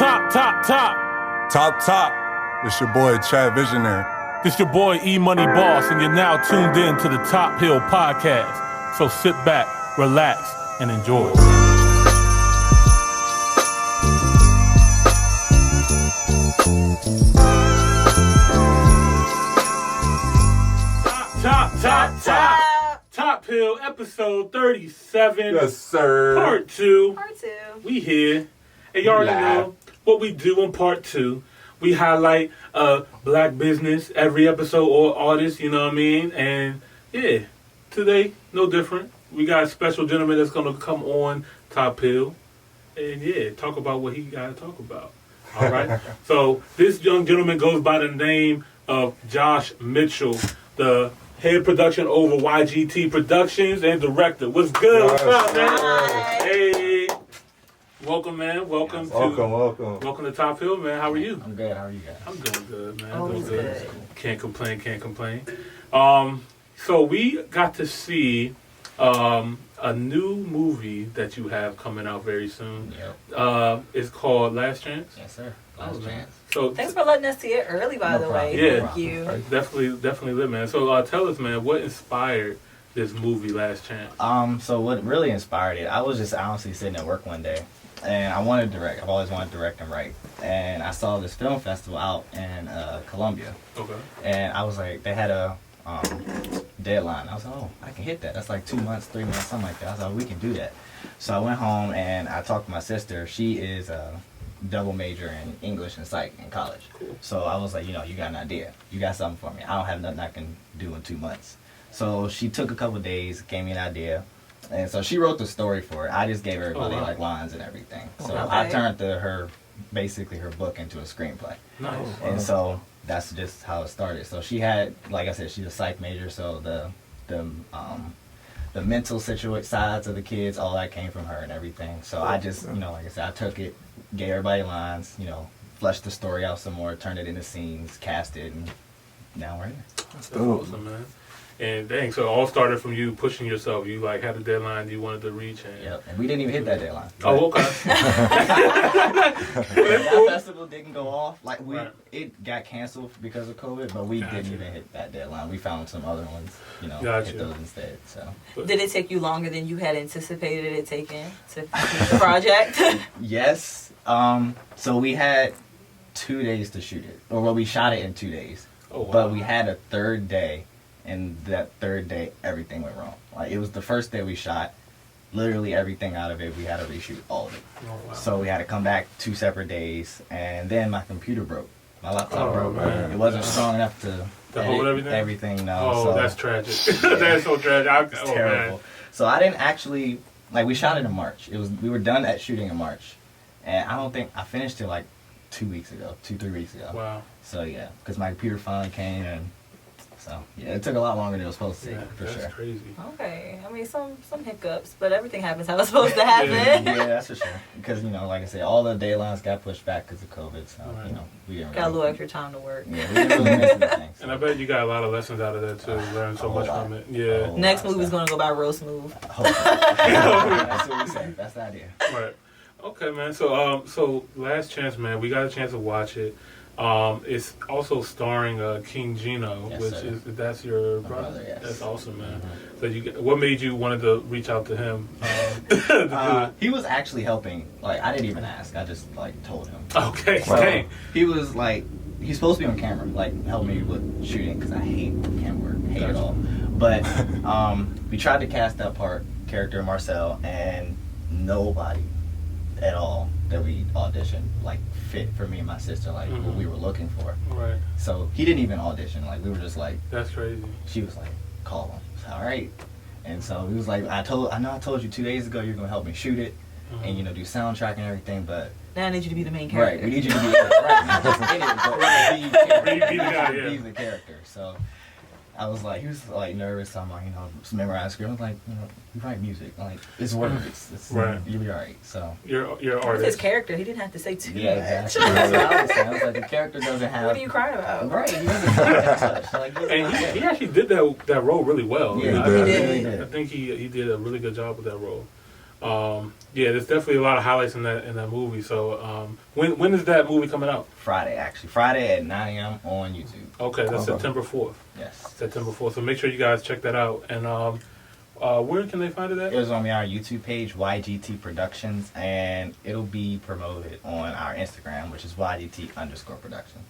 Top. It's your boy, Chad Visionary. This your boy, E-Money Boss, and you're now tuned in to the Top Hill Podcast. So sit back, relax, and enjoy. Top Hill, episode 37. Yes, sir. Part 2. Part 2. We here. And you already know what we do in part 2. We highlight black business every episode or artist, you know what I mean? And yeah, today, no different. We got a special gentleman that's going to come on Top Hill and yeah, talk about what he got to talk about. All right? So this young gentleman goes by the name of Josh Mitchell, the head production over YGT Productions and director. What's good? What's up, man? Hi. Hey. Welcome, man. Welcome to Top Hill, man. How are you? I'm good. How are you guys? I'm doing good, man. Always Doing good. good. Can't complain. So we got to see a new movie that you have coming out very soon. Yep. It's called Last Chance. Yes, sir. Last chance. So Thanks for letting us see it early, by the way. Yeah. Thank you. definitely lit, man. So tell us, man, what inspired this movie, Last Chance? So what really inspired it? I was just honestly sitting at work one day, and I wanted to direct. I've always wanted to direct and write, and I saw this film festival out in Columbia. Okay. And I was like, they had a deadline. I was like, oh, I can hit that. That's like 2 months, 3 months, something like that. I was like, we can do that. So I went home and I talked to my sister. She is a double major in English and psych in college. Cool. So I was like, you got an idea. You got something for me. I don't have nothing I can do in 2 months. So she took a couple of days, gave me an idea. And so she wrote the story for it. I just gave everybody like lines and everything. So I turned her book into a screenplay. Nice. And so that's just how it started. So she had, like I said, she's a psych major, so the mental sides of the kids, all that came from her and everything. So I just, like I said, I took it, gave everybody lines, fleshed the story out some more, turned it into scenes, cast it, and now we're here. That's awesome, man. And dang, so it all started from you pushing yourself. You like had a deadline you wanted to reach. Yep, and we didn't even hit that deadline. Oh, okay. That festival didn't go off. It got canceled because of COVID, but we didn't even hit that deadline. We found some other ones, hit those instead. So. Did it take you longer than you had anticipated it taking to complete the project? Yes. So we had 2 days to shoot it, or we shot it in 2 days. Oh, wow. But we had a third day. And that third day, everything went wrong. Like, it was the first day we shot. Literally everything out of it, we had to reshoot all of it. Oh, wow. So we had to come back 2 separate days. And then my computer broke. My laptop broke. Man. It wasn't strong enough to hold everything? Everything, no. Oh, so, that's tragic. That's so tragic. It's terrible. Man. So I didn't actually, we shot it in March. We were done at shooting in March. And I don't think, I finished it 3 weeks ago. Wow. So yeah, because my computer finally came and... So, yeah, it took a lot longer than it was supposed to take, for sure. That's crazy. Okay. I mean, some hiccups, but everything happens how it's supposed to happen. Yeah, that's for sure. Because, like I said, all the deadlines got pushed back because of COVID, so, we didn't Got a little extra time to work. Yeah, we didn't really miss anything. So. And I bet you got a lot of lessons out of that, too. Learned so much from it. Yeah. Next movie's going to go by real smooth. That's what we say. That's the idea. Right. Okay, man. So Last Chance, man, we got a chance to watch it. It's also starring King Gino, that's your brother. Yes. That's awesome, man. Mm-hmm. So what made you wanted to reach out to him? He was actually helping. I didn't even ask. I just told him. Okay. So, dang. he was he's supposed to be on camera, help me with shooting because I hate camera work, hate it all. But we tried to cast that character Marcel, and nobody at all that we auditioned fit for me and my sister what we were looking for. Right. So he didn't even audition. We were just that's crazy. She was call him. So, all right. And so he was I know I told you 2 days ago you're gonna help me shoot it and do soundtrack and everything, but now I need you to be the main character. Right, we need you to be not just in it, but be the character. So I was he was nervous. I'm memorize script. I was you write music. It's work. It's right. You'll be all right. So you're an With artist. his character, he didn't have to say too much. Yeah, exactly. That's what I was saying. I was the character doesn't have. What are you crying about? Right. He doesn't have that touch. And he actually did that role really well. Yeah, he did. I think he did a really good job with that role. Yeah, there's definitely a lot of highlights in that movie. So when is that movie coming out? Friday, actually. Friday at 9 a.m. on YouTube. Okay, that's September 4th. Yes. September 4th. So make sure you guys check that out. And where can they find it at? It was on our YouTube page, YGT Productions, and it'll be promoted on our Instagram, which is YGT_Productions.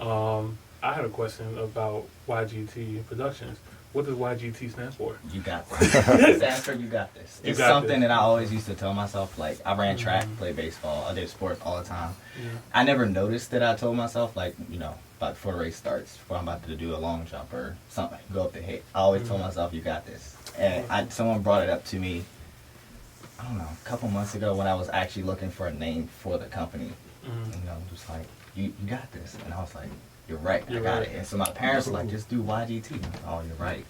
Awesome. I had a question about YGT Productions. What does YGT stand for? You got this. It stands for You Got This. It's something that I always used to tell myself. Like, I ran track, played baseball, I did sports all the time. Yeah. I never noticed that I told myself, like, about before the race starts, before I'm about to do a long jump or something, go up the hit. I always told myself, you got this. And someone brought it up to me, I don't know, a couple months ago when I was actually looking for a name for the company. Just like, you got this. And I was like, you're right, I got it. And so my parents were like, just do YGT. Oh, you're right.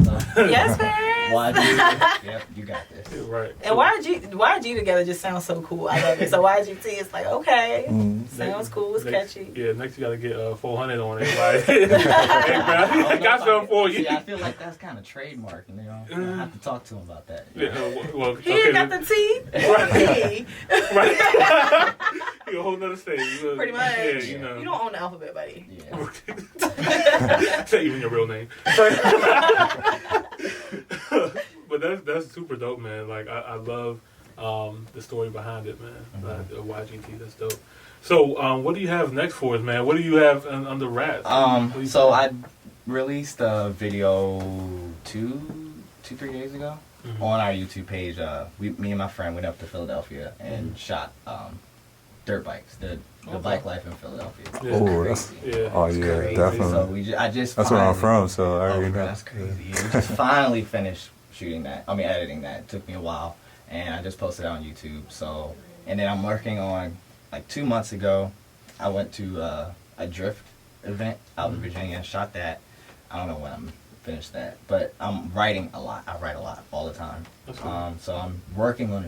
So, yes, parents. YGT, yep, you got this. You're right. And YG together just sounds so cool. I love it. So YGT is like, okay, sounds cool, it's catchy. Yeah, next you gotta get 400 on it. Like, hey, bro, I got something for you. See, I feel like that's kind of trademark, I have to talk to him about that. Yeah, well, He ain't got the T. Right. Right. You a whole nother stage. Pretty much. Yeah, You don't own the alphabet, buddy. Yeah. Say even your real name. But that's super dope, man. Like I love the story behind it, man. YGT, that's dope. So what do you have next for us, man? What do you have under wraps? So I released a video 3 days ago on our YouTube page. Me and my friend went up to Philadelphia and shot dirt bikes. The bike life in Philadelphia. Yeah. Oh, that's Crazy. definitely. So I just That's where I'm from, so I already know. That's crazy. Yeah, we just finally finished shooting that. I mean, editing that. It took me a while, and I just posted it on YouTube. So, and then I'm working on, like 2 months ago, I went to a drift event out in Virginia and shot that. I don't know when I'm finished that, but I'm writing a lot. I write a lot all the time. Cool. So I'm working on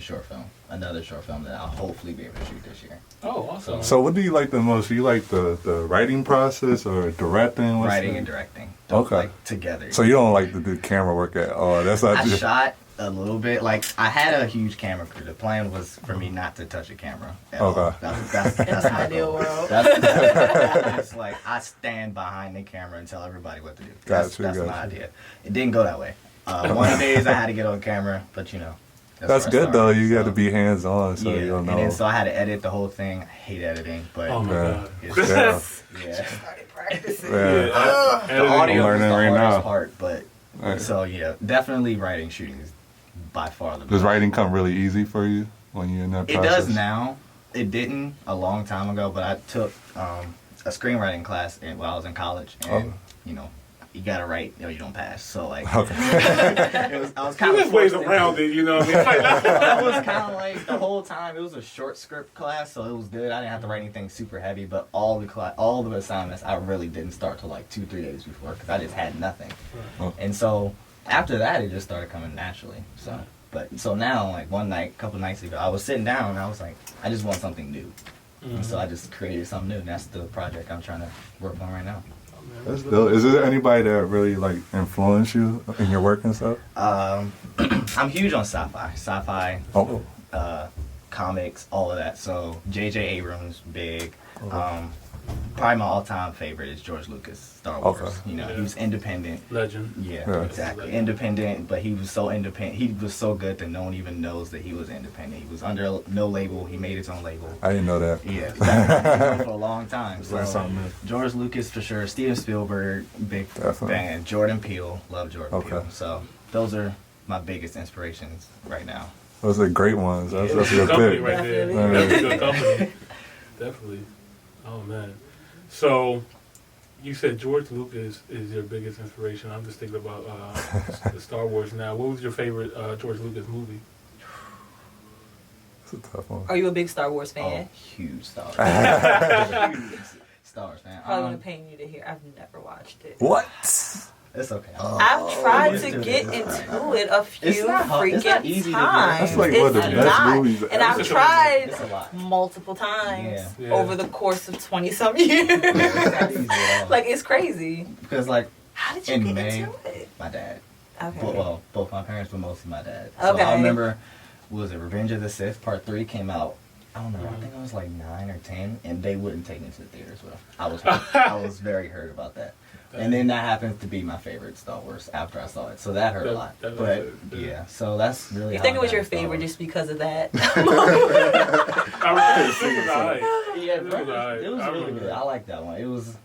another short film that I'll hopefully be able to shoot this year. Oh, awesome. So what do you like the most? Do you like the writing process or directing? Writing and directing. Okay. Like, together. So you don't like to do camera work at all? That's not I just... shot a little bit. Like, I had a huge camera crew. The plan was for me not to touch a camera at all. That's In the my ideal goal. world. It's like I stand behind the camera and tell everybody what to do. That's my idea. It didn't go that way. One of the days I had to get on camera, but That's good though. You got to be hands on, so yeah. you don't know. And then so I had to edit the whole thing. I hate editing, but Oh my God. it's Yeah. Started practicing. Yeah. the audio is learning the right hardest now. part, but Right. so yeah, definitely writing, shooting is by far the best. Does writing come really easy for you when you're in that It process? does now. It didn't a long time ago, but I took a screenwriting class while I was in college, and you gotta write, you don't pass. So like, I was kind There's of ways around it, you know what I mean? that was kind of like the whole time. It was a short script class, so it was good. I didn't have to write anything super heavy, but all the assignments I really didn't start till like 2-3 days before because I just had nothing. Right. And so after that, it just started coming naturally. So now, like a couple nights ago, I was sitting down and I was like, I just want something new. And so I just created something new, and that's the project I'm trying to work on right now. That's dope. Is there anybody that really like influenced you in your work and stuff? I'm huge on sci-fi, Oh, comics, all of that. So J.J. Abrams, big. Probably my all-time favorite is George Lucas, Star Wars. Okay. He was independent. Legend. Yeah, exactly. Independent, but he was so independent. He was so good that no one even knows that he was independent. He was under no label. He made his own label. I didn't know that. Yeah, exactly. For a long time. Learn So something new. George Lucas for sure. Steven Spielberg, big Definitely. fan. Jordan Peele, love Jordan Okay. Peele. So those are my biggest inspirations right now. Those are great ones. That's a That's good company pick. right there. Definitely. That's a good company. Definitely. Oh man. So you said George Lucas is your biggest inspiration. I'm just thinking about the Star Wars now. What was your favorite George Lucas movie? It's a tough one. Are you a big Star Wars fan? Oh, huge Star Wars. Huge Star Wars fan. Probably want to pain you to hear. I've never watched it. What? It's okay. I've tried let's to do get it. into it a few It's not hard. It's not easy to freaking do. times. That's like it's one of the best not. movies And I've ever. tried It's a lot. multiple times Yeah. Yeah. over the course of 20-some years. It's not easy at all. Like, it's crazy. Because like How did you in get May, into it? my dad. Okay. Well, both my parents, but mostly my dad. Okay. So I remember, what was it, Revenge of the Sith Part 3 came out. I don't know. I think I was like 9 or 10, and they wouldn't take me to the theaters. Well, I was very hurt about that. And then that happens to be my favorite Star Wars after I saw it, so that hurt a lot. But yeah, so that's really. You think it was your favorite just because of that? Yeah, it was really good. I like that one. It was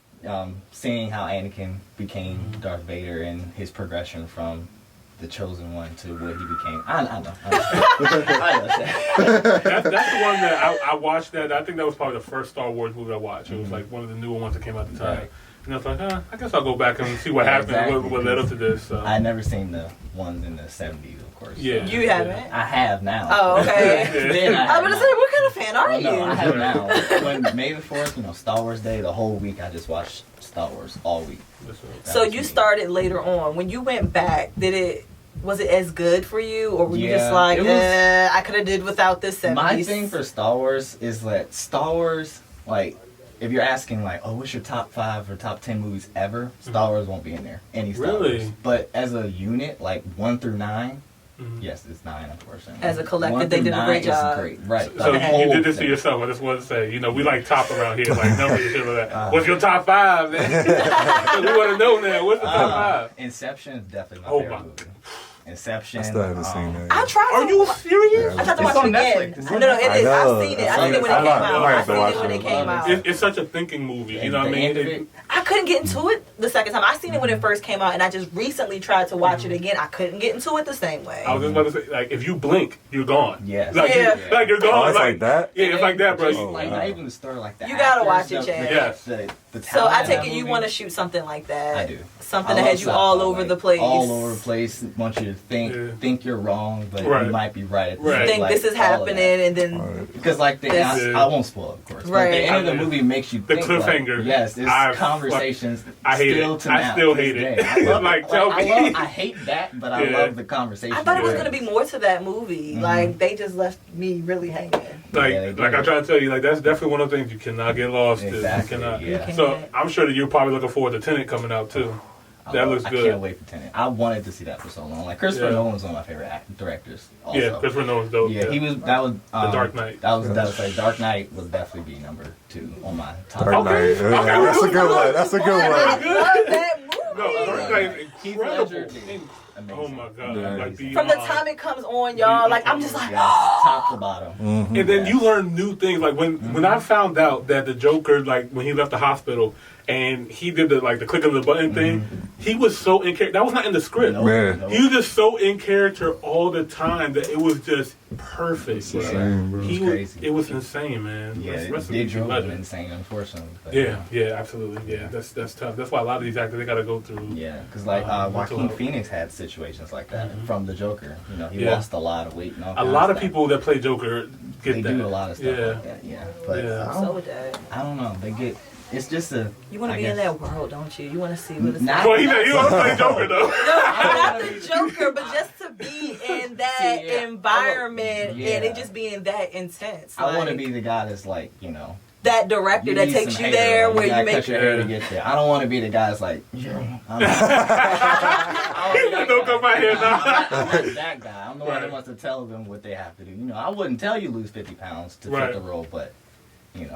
seeing how Anakin became Darth Vader and his progression from the chosen one to what he became. I know. That's the one that I watched. That I think that was probably the first Star Wars movie I watched. It was like one of the newer ones that came out at the time. Right. And I was like, I guess I'll go back and see what happened, exactly. what led up to this. So. I never seen the ones in the 70s, of course. Yeah. So. You haven't? I have now. Oh, okay. Then I was gonna say, what kind of fan are Oh, you? no, I have now. When May the 4th, Star Wars Day, the whole week I just watched Star Wars all week. So you started later on. When you went back, was it as good for you, or were you just like, I could have did without this 70s? My thing for Star Wars is that Star Wars, like, if you're asking, like, oh, what's your top 5 or top 10 movies ever, Star Wars won't be in there. Any Star Wars. But as a unit, like 1 through 9, yes, it's 9, unfortunately. As a collective, they did a great job. Great. Right. So you did this to yourself. I just wanted to say, we like top around here, like numbers and shit like that. What's your top 5, man? We want to know now. What's the top 5? Inception is definitely my favorite movie. Inception. I still haven't seen it. I tried. Are you serious? I tried to It's watch on it again. Netflix. No, it is. I've seen it. I seen it when it came out. I I have to seen watch it when it. it came out. It's such a thinking movie. You know what I mean? I couldn't get into it the second time. I seen it when it first came out, and I just recently tried to watch it again. I couldn't get into it the same way. I was just about to say, like, if you blink, you're gone. Yes. Like, like you're Oh, gone. it's like that? Yeah, it's like that, bro. Like, not even the story like that. You gotta watch it, Chad. Yes. The So I take it talent you in want to that shoot something like that. movie, I do. Something that has you all over the place. All over the place. Want you to think you're wrong, but you might be right. At the Right. You end, think like, this is all of happening, that. and then Because like I won't spoil, of course. Right. But the end of the movie makes you The think, cliffhanger. Like, yes, it's conversations. I hate still it. To I now, still to hate this it. day. I love, Like, tell me. I hate that, but I Yeah. love the conversation. I thought it was Yeah. going to be more to that movie. Like they just left me really hanging. Like, Yeah, they like do. I try to tell you, like that's definitely one of the things you cannot get lost Exactly, in. You cannot. yeah. So I'm sure that you're probably looking forward to Tenet coming out too. That looks good. I can't wait for Tenet. I wanted to see that for so long. Like Christopher Nolan's one of my favorite directors. Also. Yeah, Christopher Nolan's dope. Yeah, he was. That was The Dark Knight. That was like Dark Knight would definitely be number 2 on my top. Dark Knight. Okay. Yeah, that's a good one. That's a good I one. love that movie. No, Dark Knight is Heath incredible. Ledger, Oh my god! Yeah. Like From the time it comes on, y'all, like I'm just like, Yes, top to bottom. Mm-hmm. And then you learn new things. Like when I found out that the Joker, like when he left the hospital and he did the click of the button thing, he was so in character. That was not in the script. Nope, Man. nope. He was just so in character all the time that it was just perfect. It's bro. insane, bro. He It's was, crazy. it was insane, man. Yeah, Rest it in did peace, drove him legend. insane, unfortunately. But, Yeah, absolutely. Yeah, that's tough. That's why a lot of these actors they got to go through. Yeah, because like mental Joaquin health. Phoenix had situations like that from the Joker. He Yeah. lost a lot of weight. And all A kinds lot of stuff. people that play Joker get They that. do a lot of stuff Yeah. like that. Yeah, but Yeah. so with that. I don't know. They get. It's just a. You want to I be in guess- that world, don't you? You want to see what it's Not- Well, he don't play Joker though. not the Joker, but just to be in that See, yeah. environment Yeah. and it just being that intense. I want to like, be the guy that's like, that director that need takes some you hair, there where you gotta make cut your hair to get there. I don't want to be the guy that's like, Don't come out here now. I'm not that guy. I'm the one that wants to tell them what they have to do. I wouldn't tell you lose 50 pounds to fit the role, but You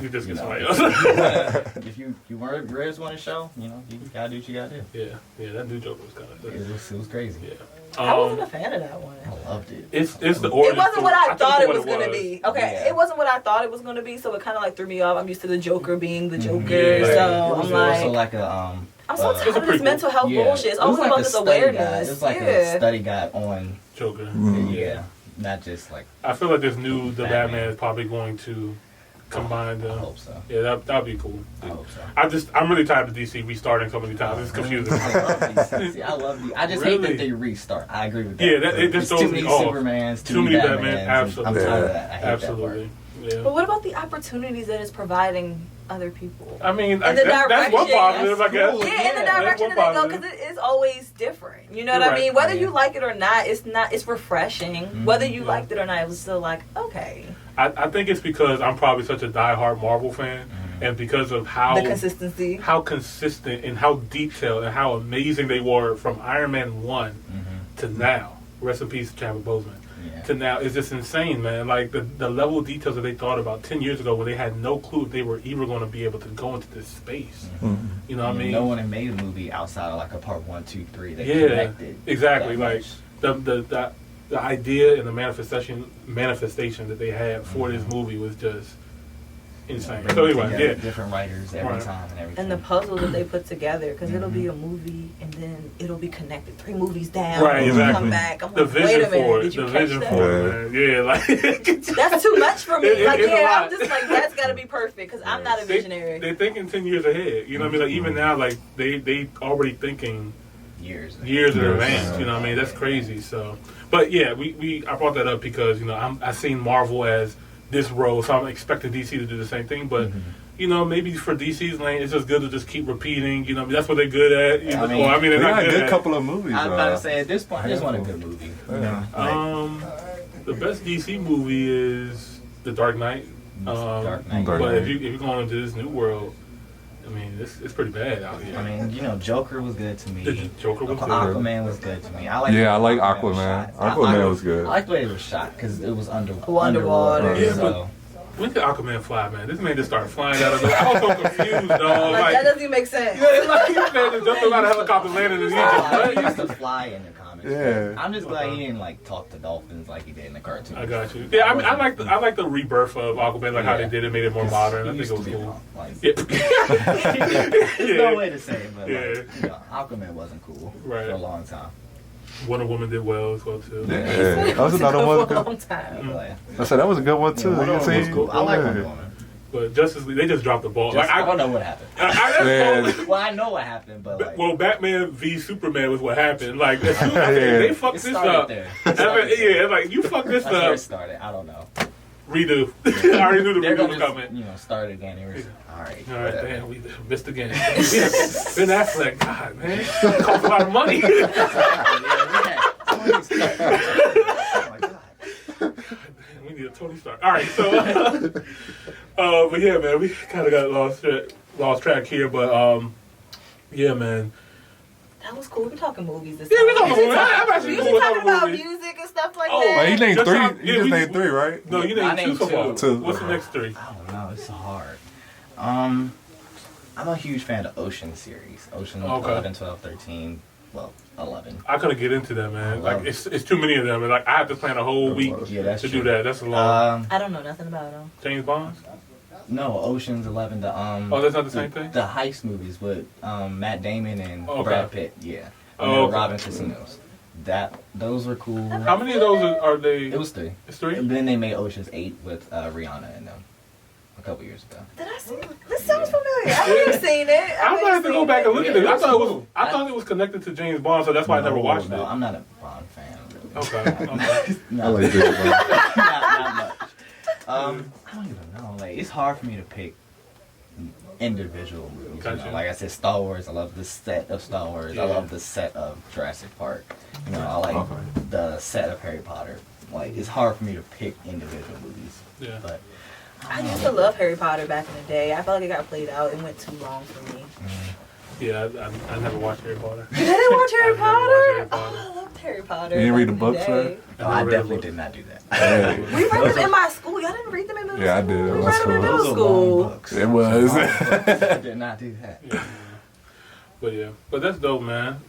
just get somebody else. if you really want to show, you gotta do what you gotta do. Yeah, that new Joker was kind of good. It was crazy. Yeah. I wasn't a fan of that one. I loved it. It's the It origin wasn't what story. I thought think it it's was what going to be. Okay, Yeah. it wasn't what I thought it was going to be, so it kind of like threw me off. I'm used to the Joker being the Joker, Yeah. It so was I'm also like, like a I'm so it's tired a of this prequel. mental health bullshit. It's It always was about a this study guide. awareness. It was like a Yeah. study guide on Joker. yeah, not just like. I feel like this new The Batman. Batman is probably going to combine I them. hope so. Yeah, that'd be cool. I hope so. I'm really tired of DC restarting so many times. It's confusing. I love DC. I love DC. I just hate Really? that they restart. I agree with that. Yeah, it just It's throws too me many off. Supermans, Too many Batman, Batmans. absolutely. I'm tired of that. I hate Absolutely. Yeah. But what about the opportunities that it's providing other people? I mean, And the that's one direction- positive, I guess. Cool. Yeah, in the Yeah, direction that's that they one go, positive. because it is always different. You know what You're I mean? right. Whether Yeah. you like it or not, it's refreshing. Whether you liked it or not, it was still like, okay. I think it's because I'm probably such a diehard Marvel fan and because of how the consistency, how consistent and how detailed and how amazing they were from Iron Man 1 to now. Rest in peace, Chadwick Boseman. Yeah. To now is just insane, man. Like the level of details that they thought about 10 years ago, when they had no clue if they were ever going to be able to go into this space. You know what I mean? No one had made a movie outside of like a part 1, 2, 3 that Yeah, connected. exactly. that Like much. the idea and the manifestation that they had for this movie was just insane. Bring So it anyway, together, yeah. different writers every Right. time and everything. and the puzzle that they put together, because it'll be a movie and then it'll be connected 3 movies down. Right, and exactly. Come back. I'm The like, wait vision a minute, for it. did you The catch vision that? for it, man. Yeah, like That's too much for me. It's a lot. I'm just like, that's got to be perfect because I'm not a visionary. They're thinking 10 years ahead. You know what I mean? Like even now, like they already thinking years in Years, advance. yeah. You know what I mean? That's crazy. So, but yeah, I brought that up because I seen Marvel as this role, so I'm expecting DC to do the same thing. But maybe for DC's lane, it's just good to just keep repeating. You know, that's what they're good at. You know? They they're got not a good good at. couple of movies. I'm about to say at this point, I just want a good movie. Yeah. The best DC movie is The Dark Knight. Dark Knight. Dark But Knight. if you're going into this new world, I mean, it's pretty bad out here. I mean, Joker was good to me. The Joker was good. Aquaman was good to me. I like Aquaman. Aquaman was good. I like the way it was shot because it was Underwater. Yeah, so. When did Aquaman fly, man? This man just started flying out of the... I was so confused, dog. Like, that doesn't even make sense. It's like this man just jumped out of a helicopter, landed in Egypt. He used What? to fly in the comics. Yeah. I'm just glad he didn't like talk to dolphins like he did in the cartoon. I got you. Yeah, I mean, I like the rebirth of Aquaman, like how they did it, made it more modern. I think it was cool. Yeah. There's no Yeah. way to say it, but Yeah. Aquaman wasn't cool Right. for a long time. Wonder Woman did well as well too. Yeah, that was another one. For a long time. I said that was a good one too. Wonder You Woman was see? cool. I like Yeah. Wonder Woman. But Justice League, they just dropped the ball. I don't know what happened. Yeah. Well, I know what happened, but like, Well, Batman v Superman was what happened. Like as soon as they fucked it this started up, there. yeah, like you fucked this That's where it up. started. I don't know. Redo. I already knew the They're redo gonna was just, coming. start again. All right. All right, whatever. damn, we missed again. Ben Affleck, God, man, cost a lot of money. Oh my God. We need a Tony Stark. All right, so, but yeah, man, we kind of got lost track here, but yeah, man. That was cool. We're talking movies this Yeah, time. we talking movies. I'm actually We cool usually with talking talking about movies. music and stuff like Oh, that. Well, he named Just three. how- You yeah, just we- named 3, right? No, you I named two named so far. two. What's the next 3? I don't know. It's hard. I'm a huge fan of Ocean series. Ocean Okay. 11, 12, 13. Well, 11. I couldn't get into that, man. I Like love it's too many of them, and like I have to plan a whole week Yeah, that's to true. do that. That's a long. I don't know nothing about them. James Bond. No, Ocean's 11. The Oh, that's not the same thing? The heist movies with Matt Damon and Okay. Brad Pitt. Yeah. Oh, okay. Robin Casinos. Those were cool. How many of those are they? It was 3. It's 3. And then they made Ocean's 8 with Rihanna in them a couple years ago. Did I see it? This sounds familiar. I've never seen it. I'm gonna have to go back and look at Yeah, it. I it's thought it was. cool. I thought it was connected to James Bond, so that's why I never watched No, it. I'm not a Bond fan. Really. Okay. Okay. No, I like James Bond. not much. I don't even know. Like, it's hard for me to pick individual movies. You Gotcha. know? Like I said, Star Wars. I love the set of Star Wars. Yeah. I love the set of Jurassic Park. You know, I like Okay. the set of Harry Potter. Like, it's hard for me to pick individual movies. Yeah. But I used to love Harry Potter back in the day. I felt like it got played out. It went too long for me. Yeah, I never watched Harry Potter. You didn't watch Harry I've never watched Harry Potter? Potter. Oh, I loved Harry Potter. You didn't read the back in books, day. right? I read definitely the did not do that. Yeah. We read them in my school. Y'all didn't read them in middle Yeah, I school? did. We That's read them in cool. middle Those are school. long books. It was. I did not do that. Yeah. But yeah, but that's dope, man.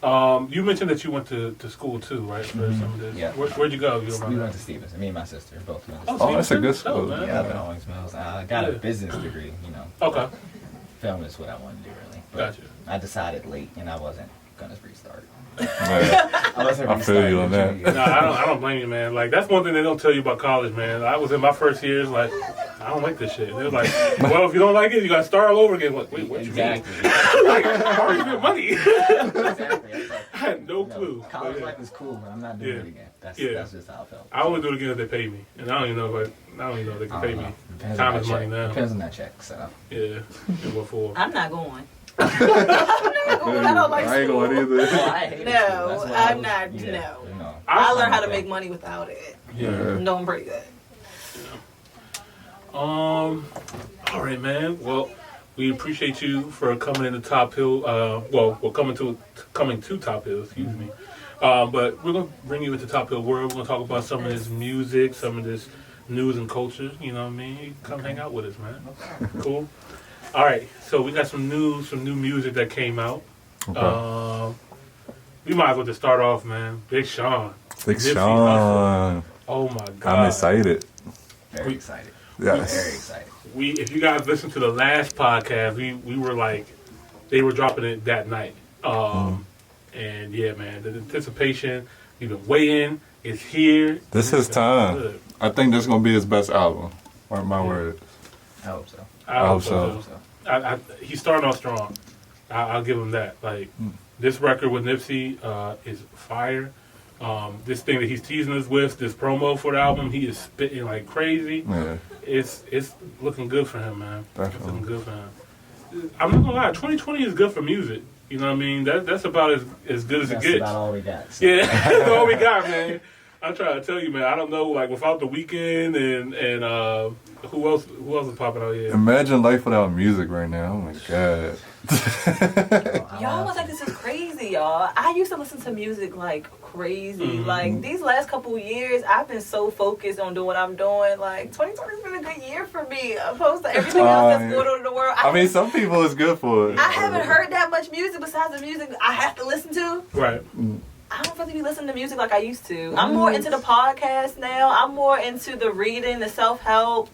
You mentioned that you went to school too, right? For some of this. Yeah. Where'd you go? You We remember? went to Stevenson. Me and my sister both went to Oh, Stevenson. Oh, that's a good Stevenson? school. Dope, man. Yeah, I've been always Mills. I got a Yeah. business degree, you know. Okay, Film is what I wanted to do, really. But gotcha. I decided late, and I wasn't gonna restart. Yeah. I wasn't I feel you on that. restarting. No, I don't blame you, man. Like that's one thing they don't tell you about college, man. I was in my first years, like I don't like this shit. They're like, well, if you don't like it, you got to start all over again. Like, wait, what Exactly. you mean? Like, I already spent money. Exactly. I had no You know, clue. college But, yeah. life is cool, but I'm not doing Yeah. it again. That's just how I felt. I only do it again if they pay me, and I don't even know if they can I pay don't me. know. Depends Time on that is money check. now. Depends on that check. So Yeah, and what for? I'm not going. I'm not going. I don't like I ain't school. going either. Oh, I hated No, school. That's why I I'm was- not- yeah, no. no. I learned how to make money without it. Yeah. No, I'm pretty good. All right, man. Well, We appreciate you for coming into Top Hill. We're coming to Top Hill. Excuse me. But we're gonna bring you into Top Hill World. We're gonna talk about some of this music, some of this news and culture. You know what I mean? You can come hang out with us, man. Cool. All right. So we got some new music that came out. Okay. We might as well just start off, man. Big Sean. Big Sean. Oh my God. I'm excited. Very excited. Yes. Very excited. If you guys listened to the last podcast, we were like, they were dropping it that night. And yeah, man, the anticipation, we've been waiting. It's here. This is time. Good. I think this is gonna be his best album. Mark my words. I hope so. I hope so. He's starting off strong. I'll give him that. Like this record with Nipsey is fire. This thing that he's teasing us with, this promo for the album, he is spitting like crazy. Yeah. It's looking good for him, man. Definitely. It's looking good for him. I'm not gonna lie, 2020 is good for music. You know what I mean? That's about as good as it gets. That's about all we got. So. Yeah, that's all we got, man. I'm trying to tell you, man. I don't know, like without The Weeknd and who else is popping out here? Imagine life without music right now. Oh my God. Y'all was like, this is crazy, y'all. I used to listen to music like crazy. Mm-hmm. Like these last couple years, I've been so focused on doing what I'm doing. Like 2020's been a good year for me, opposed to everything else that's going on in the world. I mean, some people it's good for it. I haven't heard that much music besides the music I have to listen to. Right. I don't really be listening to music like I used to. I'm more into the podcast now. I'm more into the reading, the self-help,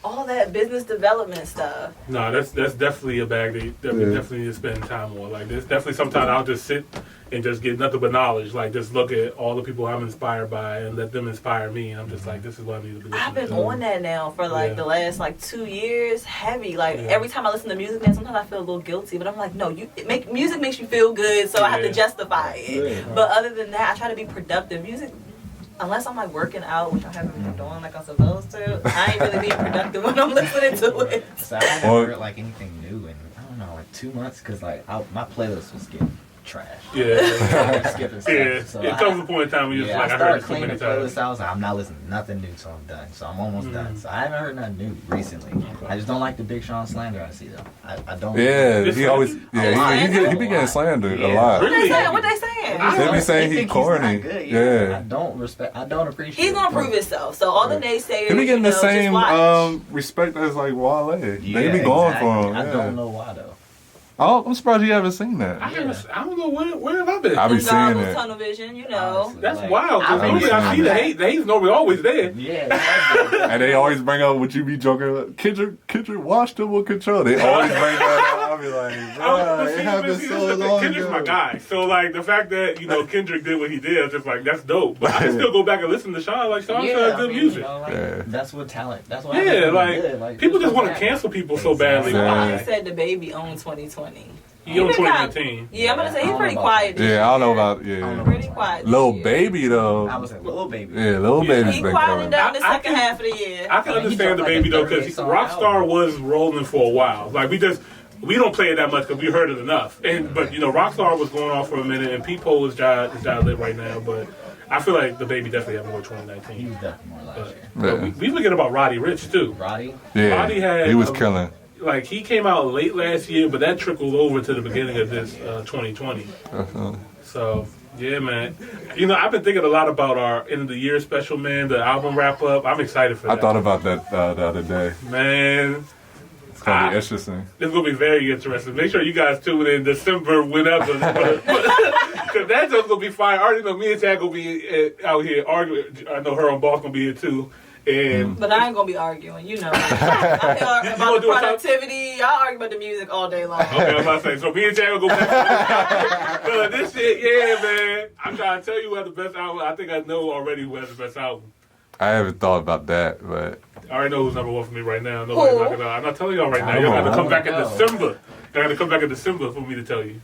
all that business development stuff. No, that's definitely a bag that we definitely need to spend time on. Like, there's definitely sometimes I'll just sit and just get nothing but knowledge. Like, just look at all the people I'm inspired by and let them inspire me. And I'm just like, this is what I need to be listening I've been to. on that now for like the last 2 years, heavy. Like every time I listen to music now, sometimes I feel a little guilty, but I'm like, no, music makes you feel good, so I have to justify it. Yeah. But other than that, I try to be productive. Music, unless I'm like working out, which I haven't been doing like I'm supposed to, I ain't really being productive when I'm listening to it. So I haven't heard like anything new in, I don't know, like 2 months, because like my playlist was getting trash. Yeah. Skipping stuff. So it comes to a point in time where you're just like, I heard it so many times. I started cleaning the playlist out, so I'm not listening to nothing new, so I'm done. So I'm almost done. So I haven't heard nothing new recently. I just don't like the Big Sean slander I see, though. I don't. Yeah, he always, he be getting slandered a lot. What they saying? They be saying he's corny. Yeah. I don't appreciate He's going to prove himself. So all the naysayers, he be getting the same respect as like Wale. They be going for him. I don't know why, though. Oh, I'm surprised you haven't seen that. I don't know where have I been. I be seeing it. Tunnel vision, you know. Honestly, that's wild. Because normally I see the hate. The hate's normally always there. Yeah. And they always bring up what you be joking. Kendrick watched him with control. They always bring that up. I'll be like, bro, it happened so long Kendrick's ago. my guy. So like the fact that Kendrick did what he did, I'm just like, that's dope. But I can still go back and listen to Sean. Like Sean does good music. That's what talent. That's what. Like people just want to cancel people so badly. I said the baby owned 2020. He on 2019. Yeah, I'm gonna say he's pretty quiet. Yeah, I don't know about pretty quiet. Lil Baby though. I was like Lil Baby. Yeah, Lil Baby's he been quieting coming. down the second half of the year. I can understand the Baby though, because Rockstar was rolling for a while. Like we don't play it that much because we heard it enough. But Rockstar was going off for a minute, and Peephole is job lit right now. But I feel like the Baby definitely had more 2019. He was definitely more last year. But we forget about Roddy Ricch too. Roddy? Yeah, Roddy he was killing. Like he came out late last year, but that trickled over to the beginning of this 2020. So yeah, man. I've been thinking a lot about our end of the year special, man. The album wrap up. I'm excited for that. I thought about that the other day. Man, it's gonna be interesting. It's gonna be very interesting. Make sure you guys tune in December whenever, because that's just gonna be fire. I already know me and Chad gonna be out here arguing. I know her and Boss gonna be here too. But I ain't gonna be arguing, I argue about the productivity. Y'all argue about the music all day long. Okay, I was about to say. So me and Chad will go back. But this shit, yeah, man. I'm trying to tell you who has the best album. I think I know already who has the best album. I haven't thought about that, but I already know who's number one for me right now. I'm not telling y'all right now. Y'all got to come back in December. Y'all got to come back in December for me to tell you.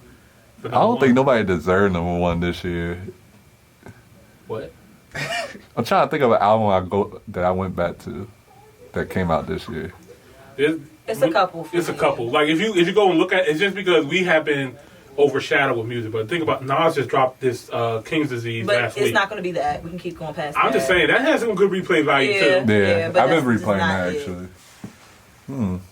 I don't think nobody deserved number one this year. What? I'm trying to think of an album that I went back to that came out this year. It's a couple. It's a couple. Like if you go and look at, it's just because we have been overshadowed with music. But think about Nas just dropped this King's Disease last week. But it's not going to be that. We can keep going past. I'm just saying that has some good replay value too. Yeah, I've been replaying that actually.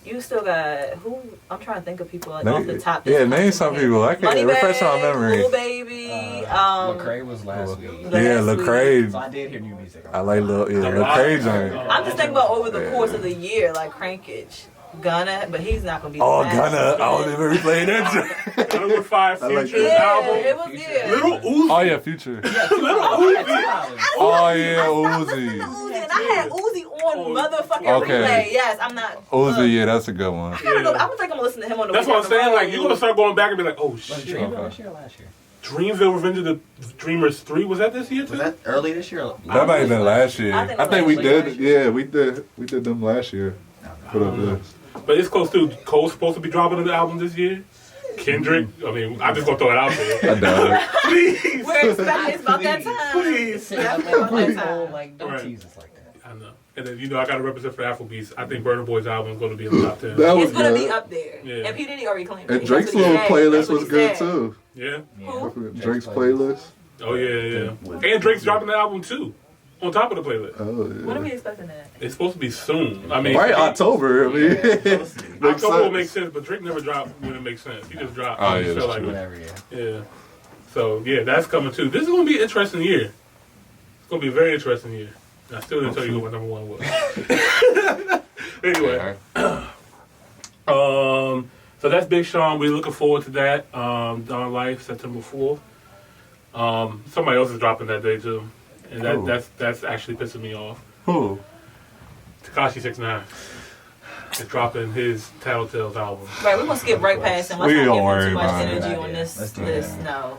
You still got who? I'm trying to think of people off the top. Yeah, name some people. I can't refresh my memory. Lil Baby. Lecrae was last week. Yeah, Lecrae. So I did hear new music. I like Lecrae joint. I'm just thinking about over the course of the year, like Crankage. Gunna, but he's not gonna be. Oh, Gunna! I don't even replay that. Gunna with Fire Future's album. album. It was Little Uzi. Oh yeah, Future. Little Uzi. Oh yeah, Uzi. And I had Uzi on motherfucking replay. Yes, I'm not. Uzi, yeah, that's a good one. I'm gonna think I'm gonna listen to him on the. That's what I'm saying. Like you're gonna start going back and be like, oh shit. Dreamville this year or last year? Dreamville Revenge of the Dreamers 3, was that this year too? Was that early this year? That might have been last year. I think we did. last year. Yeah, we did them last year. Put up this. But it's close to Cole's supposed to be dropping an album this year. Kendrick, I mean, I'm just gonna throw it out there. I doubt it. Please. We're expecting it's about that time. Please. Yeah, it's about that time. Like, don't tease us like that. I know. And then, I got to represent for Afrobeats. I think Burna Boy's album is going to be in the top 10. That was It's gonna good. be up there. Yeah. And P Diddy already claimed it. And Drake's little playlist was good too. Yeah? Who? Drake's playlist. Oh, yeah. And Drake's dropping the album, too, on top of the playlist. Oh yeah. When are we expecting that? It's supposed to be soon. I mean, Right, October. I mean, October will make sense, but Drake never dropped when it makes sense. He just dropped. Oh, when he yeah, felt that's like true. it. Whatever, yeah. Yeah. So, yeah, that's coming, too. This is going to be an interesting year. It's going to be a very interesting year. I still didn't tell you what my number one was. Anyway. So that's Big Sean. We're looking forward to that. Dawn Life, September 4th. Somebody else is dropping that day too, and that's actually pissing me off. Who? Tekashi 6ix9ine is dropping his Tattletales album. Right, we're gonna skip right past him. Let's We not don't give him worry too much about it. energy on this. Let's do This that. no.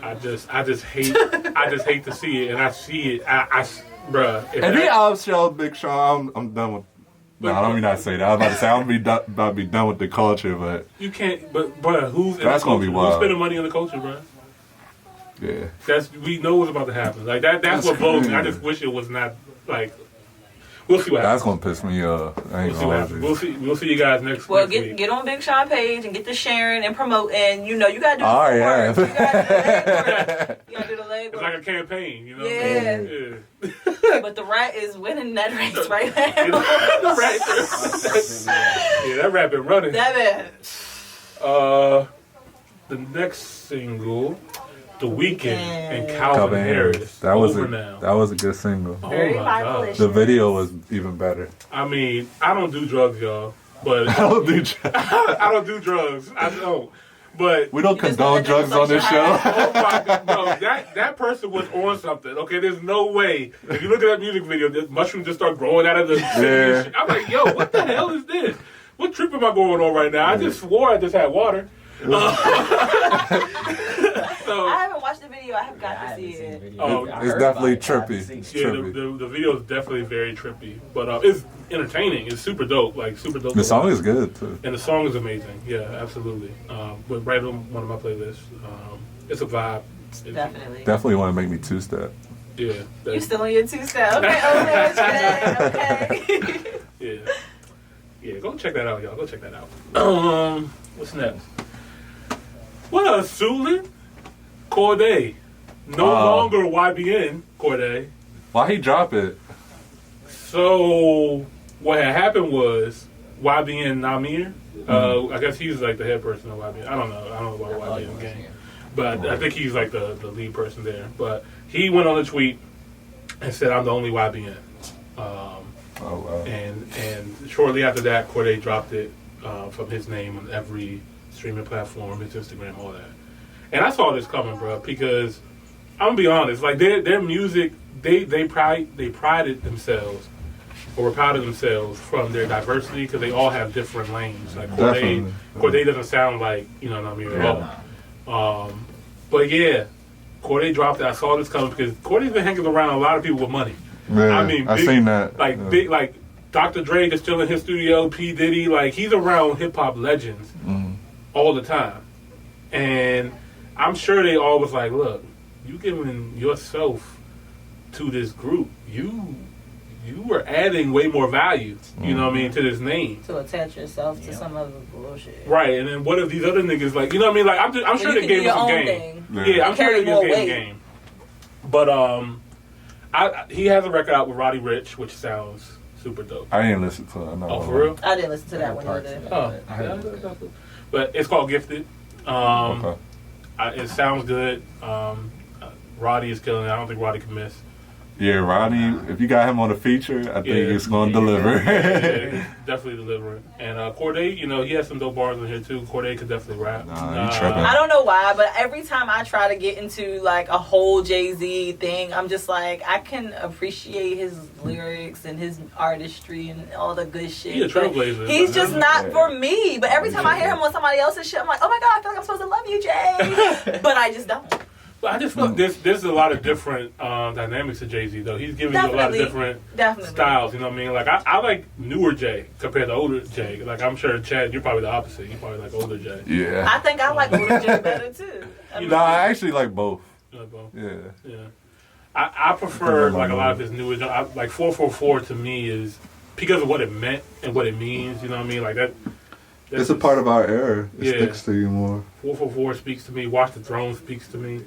I just hate to see it, and I see it. Bruh. If he outshelled Big Sean, I'm done with. No, I don't mean not to say that. I was about to say I'm about to be done with the culture, but You can't. But bruh, who's in That's the gonna be culture? wild. Who's spending money on the culture, bruh? yeah. We know what's about to happen. Like that's That's what blows me. I crazy. just wish it was not like. We'll see what That's happens. gonna piss me off. I ain't We'll see what gonna happens. lie. We'll see you guys next Well, week. get on Big Sean page and get the sharing and promoting. You gotta do the Oh, yeah. work. You gotta do the legwork. It's like a campaign, you know. Yeah. What I mean? But the rat is winning that race right now. Yeah, that rap been running. That man. The next single, The Weeknd and Yeah. Calvin Harris. That was Over a now. that was a good single. Oh Very my viral. god. The video was even better. I mean, I don't do drugs, y'all. But I don't do I don't do drugs. I don't. But We don't You just condone let that drugs on this show. oh my god, no, that person was on something. Okay, there's no way. If you look at that music video, the mushrooms just start growing out of the city and shit. I'm like, yo, what the hell is this? What trip am I going on right now? I just swore I just had water. So, I haven't watched the video. I have got to see it. Oh, It's definitely trippy. It's yeah, trippy. the video is definitely very trippy, but it's entertaining. It's super dope, like super dope. The song is good too. and the song is amazing. Yeah, absolutely. But right on one of my playlists. It's a vibe. Definitely. Definitely want to make me two step. Yeah. You that's- still on your two-step. Okay. Yeah. Yeah, go check that out, y'all. Go check that out. What's next? What else? Sulin? Corday. No longer YBN Corday. Why he drop it? So what had happened was YBN Namir. I guess he's like the head person of YBN. I don't know about YBN gang, but I think he's like the lead person there. But he went on a tweet and said, "I'm the only YBN." Oh wow. And shortly after that, Corday dropped it from his name on every streaming platform, his Instagram, all that. And I saw this coming, bro, because I'm gonna be honest, like their music, they prided themselves, or were proud of themselves from their diversity, because they all have different lanes. Like Corday doesn't sound like Namir at all. But yeah, Corday dropped it. I saw this coming because Corday's been hanging around a lot of people with money. Yeah, I mean, I big, seen that. Like Yeah. big, like Dr. Dre is still in his studio. P Diddy, like he's around hip hop legends all the time, and I'm sure they all was like, "Look, you giving yourself to this group. You were adding way more value. You know what I mean, to this name To attach yourself to some other bullshit. right? And then what if these other niggas like, you know what I mean? Like I'm sure you they can do gave him your some own game. thing. Yeah, I'm sure Carry they more just gave him weight. game. But he has a record out with Roddy Ricch, which sounds super dope. I ain't listen to it. No. Oh, for real? I didn't listen to that one Parts either. of it, Oh, but I heard it. but it's called Gifted. Okay. It sounds good. Roddy is killing it. I don't think Roddy can miss. Yeah, Rodney, if you got him on the feature, I think it's going to deliver. Yeah, he's definitely delivering. And Corday, you know, he has some dope bars in here too. Corday could definitely rap. Nah, he tripping. I don't know why, but every time I try to get into like a whole Jay-Z thing, I'm just like, I can appreciate his lyrics and his artistry and all the good shit. He's a trailblazer. He's just not for me. But every time I hear him on somebody else's shit, I'm like, oh my God, I feel like I'm supposed to love you, Jay. But I just don't. But I just feel there's a lot of different dynamics to Jay-Z, though. He's giving you a lot of different styles, you know what I mean? Like, I like newer Jay compared to older Jay. Like, I'm sure, Chad, you're probably the opposite. You probably like older Jay. Yeah. I think I like older Jay better, too. I actually like both. You like both? Yeah. I prefer, like, a lot of his newer, like, 444 to me is because of what it meant and what it means, you know what I mean? Like, that. It's a part of our era. It sticks to you more. 444 speaks to me. Watch the Throne speaks to me.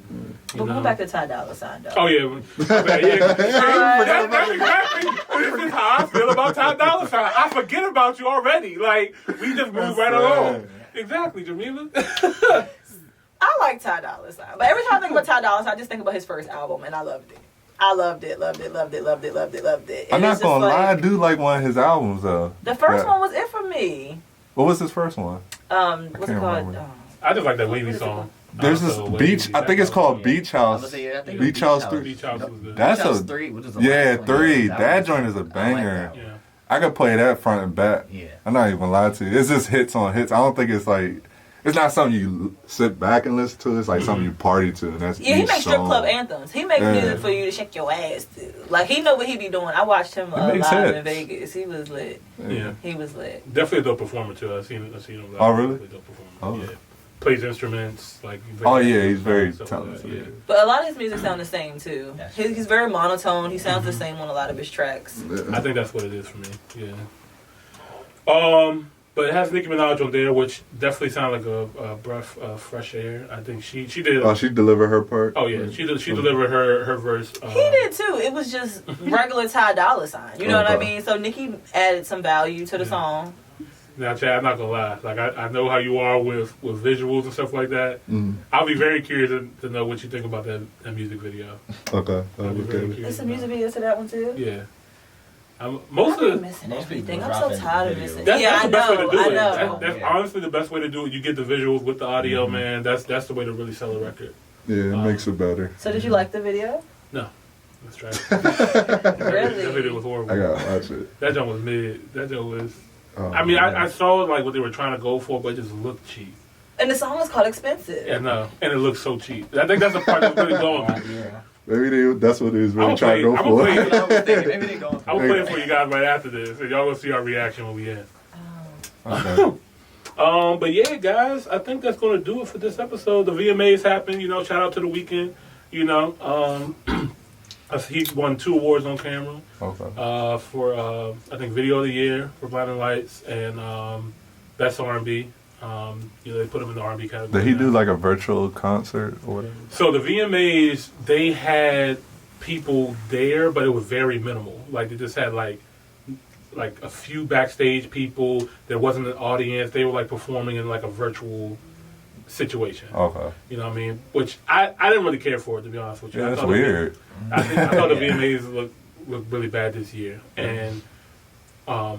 But go back to Ty Dolla $ign, though. Oh, yeah. That's exactly. This is how I feel about Ty Dolla $ign. I forget about you already. Like, we just move right along. Exactly, Jamila. I like Ty Dolla $ign. But every time I think about Ty Dolla $ign, I just think about his first album, and I loved it. I loved it. I'm not going to lie. I do like one of his albums, though. The first one was it for me. What was his first one? What's it called? I just like that Wavy song. There's this beach. I think it's called Beach House. Beach House 3. Beach House was good. That's a 3. Which is a 3. That joint is a banger. I could play that front and back. Yeah. I'm not even lying to you. It's just hits on hits. I don't think it's like. It's not something you sit back and listen to. It's like something you party to. And that's he makes strip club anthems. He makes music for you to shake your ass to. Like, he know what he be doing. I watched him live in Vegas. He was lit. Yeah. He was lit. Definitely a dope performer, too. I've seen him live. Oh, really? Definitely a dope performer. Yeah. Plays instruments. Like. He's very talented. Yeah. But a lot of his music sound the same, too. He's very monotone. He sounds the same on a lot of his tracks. I think that's what it is for me. Yeah. But it has Nicki Minaj on there, which definitely sounds like a breath of fresh air. I think she did. Oh, she delivered her part? Oh, yeah. She delivered her verse. He did, too. It was just regular Ty Dolla $ign. You know what I mean? So Nicki added some value to the song. Now, Chad, I'm not going to lie. Like, I know how you are with visuals and stuff like that. I'll be very curious to know what you think about that music video. Okay. There's some music videos to that one, too? Yeah. Most everything. I'm so tired of missing. That's the best way to do it. Know. That's honestly the best way to do it. You get the visuals with the audio, man. That's the way to really sell a record. Yeah, it makes it better. So did you like the video? No. That's trash. Really? That video was horrible. I gotta watch it. That joint was mid. That joint was... I mean, I saw like what they were trying to go for, but it just looked cheap. And the song is called Expensive. Yeah, no. And it looks so cheap. I think that's the part that's really going. Maybe that's what it is really trying to go for. I'm going to play it for you guys right after this, and y'all will see our reaction when we end. Okay. But yeah, guys, I think that's going to do it for this episode. The VMAs happened, you know, shout out to The Weeknd, you know. He won 2 awards on camera. Okay. For, I think, Video of the Year for Blinding Lights and Best R&B. You know, they put him in the R&B category. Did he do like a virtual concert or whatever? So the VMAs, they had people there, but it was very minimal. Like, they just had like a few backstage people. There wasn't an audience. They were like performing in like a virtual situation. Okay. You know what I mean? Which I didn't really care for it, to be honest with you. Yeah, that's weird. I thought the VMAs looked really bad this year. And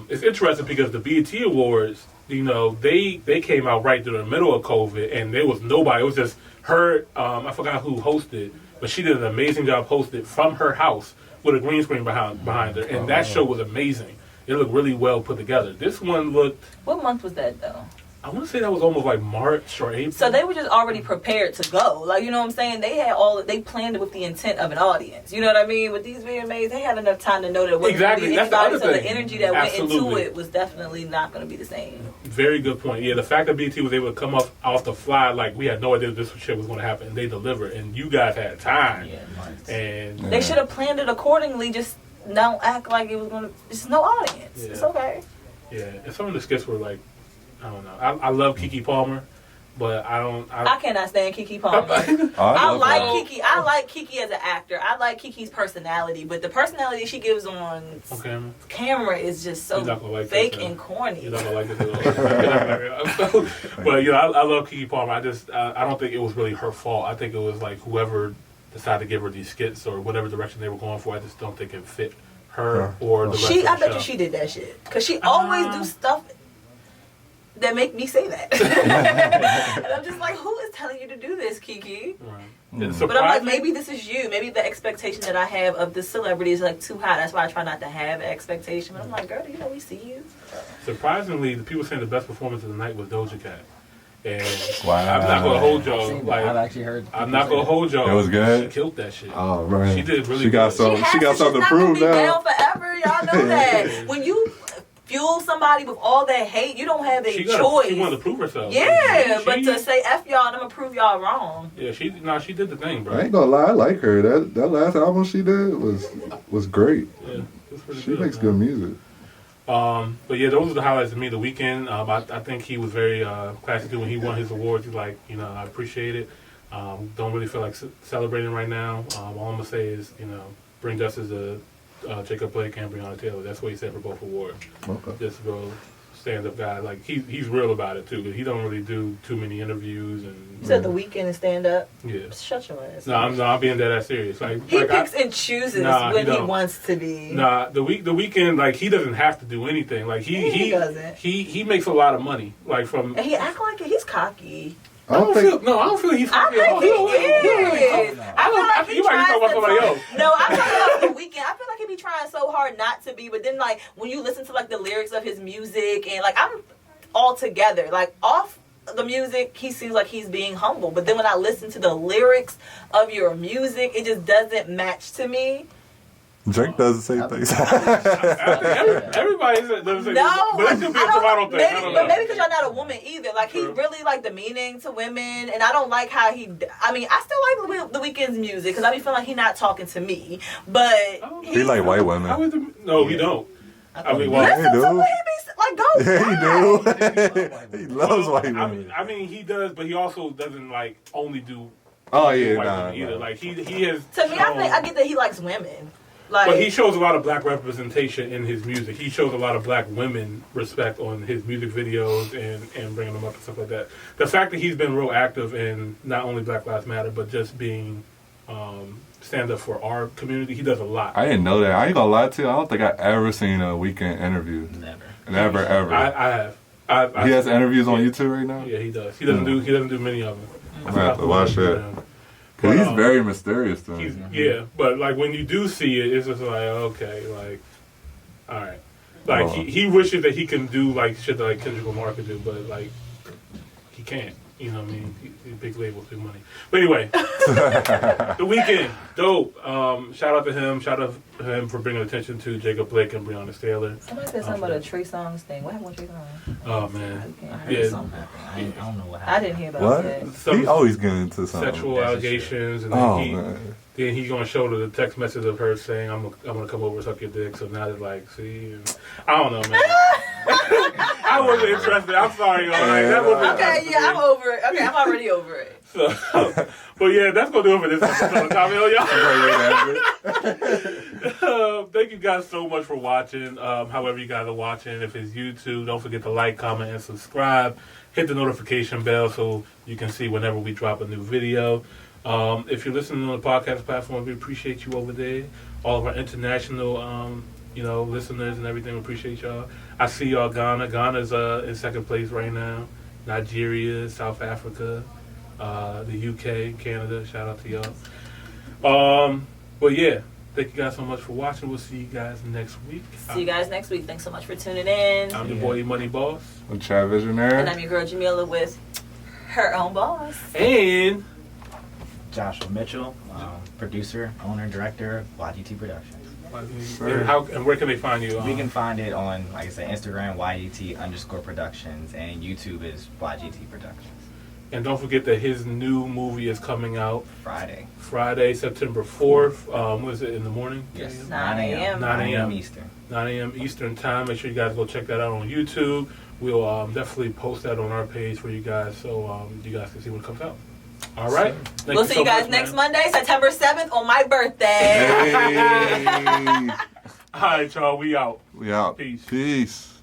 it's interesting because the BET Awards, you know, they came out right through the middle of COVID, and there was nobody. It was just her. I forgot who hosted, but she did an amazing job hosting from her house with a green screen behind her, and that show was amazing. It looked really well put together. This one looked... What month was that, though? I want to say that was almost like March or April. So they were just already prepared to go. Like, you know what I'm saying? They planned it with the intent of an audience. You know what I mean? With these VMAs, they had enough time to know that it wasn't exactly. That's the other thing. So the energy that went Absolutely. into it was definitely not going to be the same. Very good point. Yeah, the fact that BT was able to come off the fly, like, we had no idea this shit was going to happen, and they delivered, and you guys had time. Yeah, and they should have planned it accordingly. Just don't act like it was going to... It's no audience. Yeah. It's okay. Yeah, and some of the skits were like, I don't know. I love Keke Palmer, but I cannot stand Keke Palmer. I like Keke as an actor. I like Keke's personality, but the personality she gives on camera is just so fake and corny. You're not gonna like it at all. But I love Keke Palmer. I don't think it was really her fault. I think it was like whoever decided to give her these skits or whatever direction they were going for. I just don't think it fit her or the rest of the show. I bet you she did that shit because she always do stuff that make me say that. And I'm just like, who is telling you to do this, Keke? Right. But I'm like, maybe this is you. Maybe the expectation that I have of this celebrity is like too high. That's why I try not to have an expectation. But I'm like, girl, we see you. Surprisingly, the people saying the best performance of the night was Doja Cat. And I'm not gonna hold y'all. Like, I've actually heard. I'm not gonna hold y'all. It was good. She killed that shit. Oh man, she did really. She got good. She got something to prove now. Down forever, y'all know that. When you fuel somebody with all that hate, you don't have a choice. She wanted to prove herself. Yeah, but to say F y'all and I'm gonna prove y'all wrong. Yeah, she did the thing, bro. I ain't gonna lie, I like her. That last album she did was great. Yeah, she makes good music. But yeah, those are the highlights of me. The Weeknd, I think he was very classy too when he won his awards. He's like, I appreciate it. Don't really feel like celebrating right now. All I'm gonna say is, bring justice to Jacob Blake and Breonna Taylor. That's what he said for both awards. Okay. Just real stand-up guy. Like he's real about it too. But he don't really do too many interviews and. You said The Weeknd and stand-up. Yeah. Shut your ass. No, I'm being dead ass serious. Like he picks and chooses when he wants to be. Nah, the Weeknd, like he doesn't have to do anything. Like he doesn't. He makes a lot of money. Like from. And he act like it. He's cocky. I don't feel he's cocky at all. He is. I feel like you might be talking about somebody else. No, I'm talking about The Weeknd. I feel like he be trying so hard not to be, but then like when you listen to like the lyrics of his music and like I'm all together. Like off the music, he seems like he's being humble. But then when I listen to the lyrics of your music, it just doesn't match to me. Drake does the same thing. Everybody does the same thing. No, but that could be a Toronto thing. I don't know. But maybe because you're not a woman either. Like he's really like demeaning to women, and I don't like how he. I mean, I still like The Weeknd's music because I be feeling like he's not talking to me. But he like white women. No, he don't. I mean, listen to what he be like. Go. Yeah, he do. He loves white women. I mean, he does, but he also doesn't like only do. Oh yeah, white women either. Like he has. To me, I get that he likes women. Like, but he shows a lot of black representation in his music. He shows a lot of black women respect on his music videos and bringing them up and stuff like that. The fact that he's been real active in not only Black Lives Matter, but just being stand up for our community, he does a lot. I didn't know that. I ain't gonna lie to you. I don't think I've ever seen a Weeknd interview. Never, ever. I have. He has interviews on YouTube right now? Yeah, he does. He doesn't do many of them. I'm gonna have to watch that. Cause he's very mysterious to me. Yeah, but like when you do see it, it's just like okay, like all right, like he wishes that he can do like shit that like Kendrick Lamar could do, but like he can't. You know what I mean? These big labels, big money. But anyway, The Weeknd, dope. Shout out to him. Shout out to him for bringing attention to Jacob Blake and Breonna Taylor. Somebody said something about a Trey Songz thing. What happened with Trey Songz? Oh man, I don't know what happened. I didn't hear about that. He always getting into something. Sexual allegations, and then he's gonna show the text message of her saying, "I'm gonna come over and suck your dick." So now they're like, "See, I don't know, man." I wasn't interested. I'm sorry, y'all. Like, that wasn't okay, yeah, I'm over it. Okay, I'm already over it. So, but yeah, that's gonna do it for this episode of Tommy y'all. Thank you guys so much for watching. However you guys are watching, if it's YouTube, don't forget to like, comment, and subscribe. Hit the notification bell so you can see whenever we drop a new video. If you're listening on the podcast platform, we appreciate you over there. All of our international, listeners and everything, we appreciate y'all. I see y'all Ghana. Ghana's in second place right now. Nigeria, South Africa, the UK, Canada. Shout out to y'all. But yeah, thank you guys so much for watching. We'll see you guys next week. See you guys next week. Thanks so much for tuning in. I'm your boy, Money Boss. I'm Chad Visionary. And I'm your girl, Jamila, with her own boss. And Joshua Mitchell, producer, owner, director of YGT Productions. And where can they find you? We can find it on, like I said, Instagram, YGT_productions, and YouTube is YGT Productions. And don't forget that his new movie is coming out Friday, September 4th. What is it, in the morning? Yes, 9 a.m. 9 a.m. Eastern. 9 a.m. Eastern time. Make sure you guys go check that out on YouTube. We'll definitely post that on our page for you guys so you guys can see when it comes out. All right. We'll see you guys next Monday, September 7th, on my birthday. Hey. All right, y'all. We out. We out. Peace. Peace.